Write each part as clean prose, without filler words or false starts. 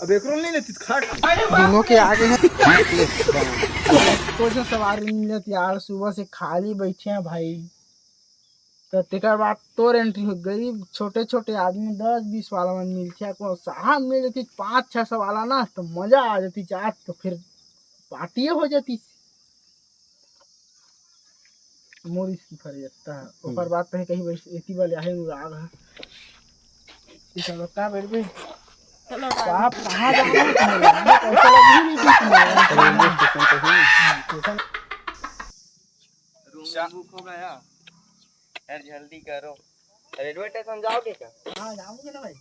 अब एक रोल नहीं लेती खाट दोनों के आगे है। कोई सवारी नहीं लेती यार, सुबह से खाली बैठे हैं भाई। तो तेकर बाद तोर एंट्री हो गई। छोटे छोटे आदमी 10-20 वाला में मिलते को साहब मिल जाती 500-600 वाला ना, तो मजा आ जाती चाट, तो फिर पार्टी हो जाती। मोर इसकी फरियता है ऊपर बात पे कहीं वैसे एती वाले आहे राग है। इस का बैठ में चलो आप कहां जा रहे हैं? तुम्हें पैसा लगी नहीं थी रेलवे स्टेशन पे ही स्टेशन। रूम बुक हो गया यार, जल्दी करो। रेलवे स्टेशन जाओगे क्या? हां जाऊंगे ना भाई।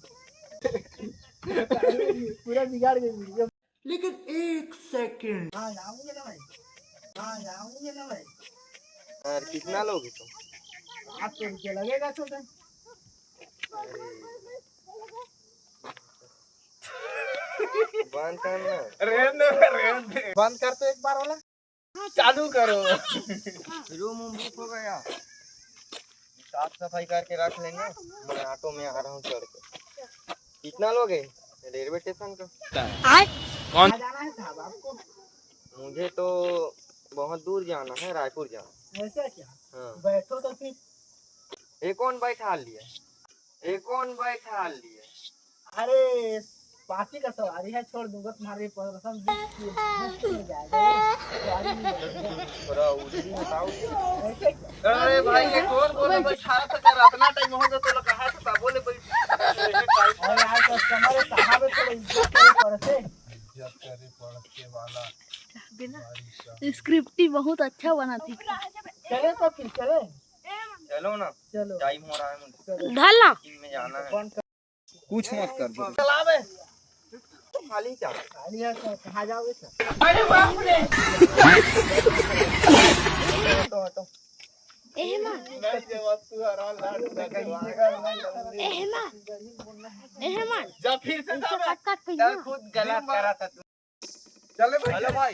पूरा बिगाड़ गई वीडियो। लेकिन एक सेकंड हां जाऊंगे ना भाई। हां जाऊंगे ना भाई। यार कितना लोगे तुम? 800 रुपया लगेगा छोटे। बंद करना। बंद कर तो एक बार वाला चालू करो। रूम बुक हो गया, साफ सफाई करके रख लेंगे। मैं ऑटो में आ रहा हूँ चढ़ के। कितना लोगे रेलवे स्टेशन का? कौन जाना है साहब आपको? मुझे तो बहुत दूर जाना है, रायपुर जाना। ऐसा क्या? हाँ। बैठो तो फिर। एक कौन बैठा लिया? एक कौन बैठा लिया? अरे पार्टी का सवारी है, छोड़ दूंगा तुम्हारे पसंद थोड़ा उल्टी बताओ। ऐसे अरे भाई ये कौन बोले बैठा था? तेरा इतना टाइम हो गया तो लोग कहा था बोले और यार कस्टमर है साहब, थोड़ा इज्जत करे पड़ते। वाला स्क्रिप्ट ही बहुत अच्छा बना थी। चले तो फिर चले। चलो ना, चलो टाइम हो रहा है मुझे, ढलना टीम में जाना है। कुछ मत कर दो। चलावे खाली क्या? खाली है सर, कहाँ जाओगे सर? हटो हटो। एहमा एहमा जब फिर से कट कट कल पे खुद गलत करा था तू। चले भाई। हेलो भाई,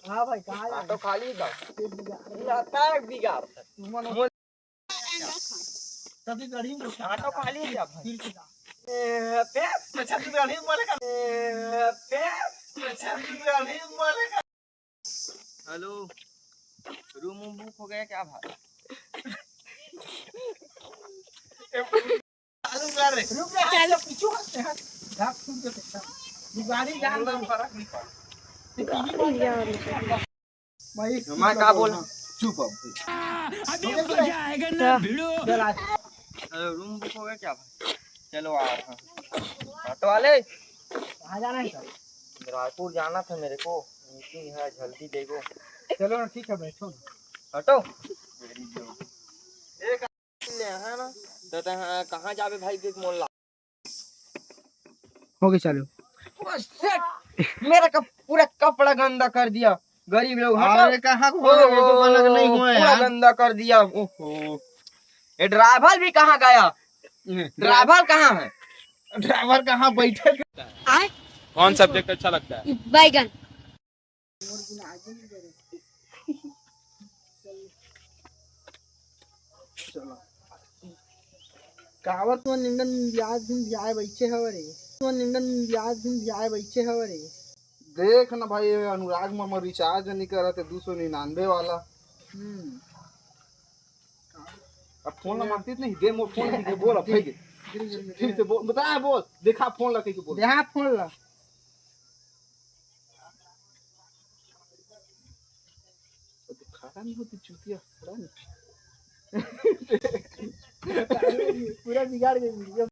हाँ भाई कहाँ ऑटो जाओगे? खाली था। लगता है बिगाड़ तभी गाड़ी में ऑटो खाली है क्या भाई? फिर से जा। हेलो, रूम बुक हो गया क्या भाई? रुक जा चलो पीछू हटते हैं। भाग छूट के सकता गाड़ी जान दो फर्क नहीं पड़ता। भाई मैं क्या बोल? चुप अब चल आज रूम बुक हो गया क्या भाई? चलो आ रहा हूँ। ऑटो वाले, कहाँ जाना है सर? रायपुर जाना था मेरे को, मीटिंग है, जल्दी देखो। चलो ना ठीक है बैठो ना। हटो। एक है ना तो कहाँ जावे भाई? देख मोहल्ला हो गया चलो। मेरा पूरा कपड़ा गंदा कर दिया। गरीब लोग अरे कहाँ को नहीं हुए पूरा गंदा कर दिया। ओहो, ये ड्राइवर भी कहाँ गया? ड्राइवर कहाँ है? ड्राइवर कहाँ बैठे? कौन सब्जेक्ट अच्छा लगता है? बैगन कावत में निंदन ब्याज दिन ब्याह बैठे हवरे। तो निंदन ब्याज दिन ब्याह बैठे हवरे। देख ना भाई, अनुराग मामा रिचार्ज नहीं करा थे 299 वाला। अब फोन ला मारती नहीं दे, मोर फोन दे बोल। अब फेंक फिर से बोल, बता बोल। देखा फोन ला के बोल। यहाँ फोन ला खड़ा नहीं होती चुतिया, खड़ा नहीं। पूरा बिगाड़ गई वीडियो।